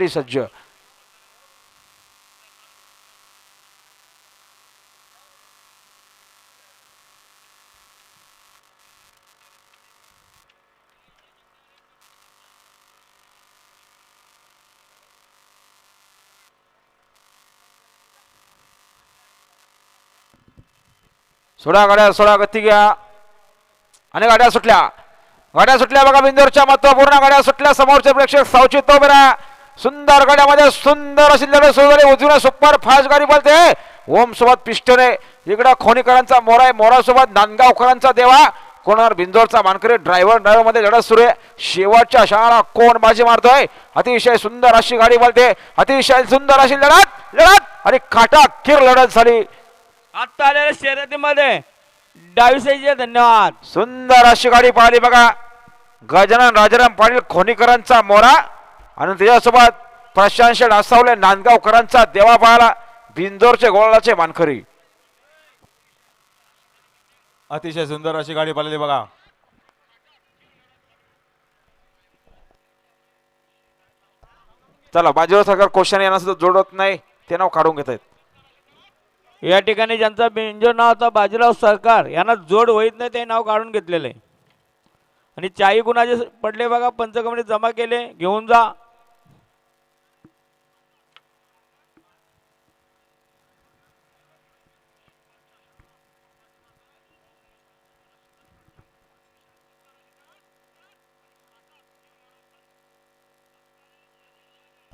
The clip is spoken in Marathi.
सज्ज. सोडा गाड्या, सोडा गती घ्या. आणि गाड्या सुटल्या बघा. बिंदूरच्या महत्वपूर्ण गाड्या सुटल्या. समोरचे प्रेक्षक सावचित उभे राहा. सुंदर गाड्यामध्ये सुंदर अशी लढत सुरू झाली. उजव्या सुपर फास्ट गाडी बोलते. ओम सोबत पिस्टने, इकडं खोनीकरांचा मोरा आहे, मोरा सोबत नांदगावकरांचा देवा. कोणावर बिंदोरचा मानकरी. ड्रायव्हर मध्ये लढत सुरू आहे. शेवटच्या क्षणाला कोण बाजी मारतोय. अतिशय सुंदर अशी गाडी बोलते. अतिशय सुंदर अशी लढत आणि काटाकीर लढत झाली. आता आलेल्या शर्यतीमध्ये डावी साईडचे धन्यवाद. सुंदर अशी गाडी पाहिली बघा. गजानन राजाराम पाटील खोनीकरांचा मोरा आणि त्याच्यासोबत प्रशांत डासावले नांदगावकरांचा देवा पाहिला. बिंदोरचे गोळाचे मानकरी. अतिशय सुंदर अशी गाडी पाहिली बघा. चला बाजीराव सरकार क्वेश्चन यांना सुद्धा जोडत नाही, ते नाव काढून घेत आहेत. या ठिकाणी ज्यांचा बिंजोर नाव होता बाजीराव सरकार यांना जोड होईत नाही ते नाव काढून घेतलेले. आणि चाई गुणाचे पडले बघा. पंच कमिटी जमा केले. घेऊन जा.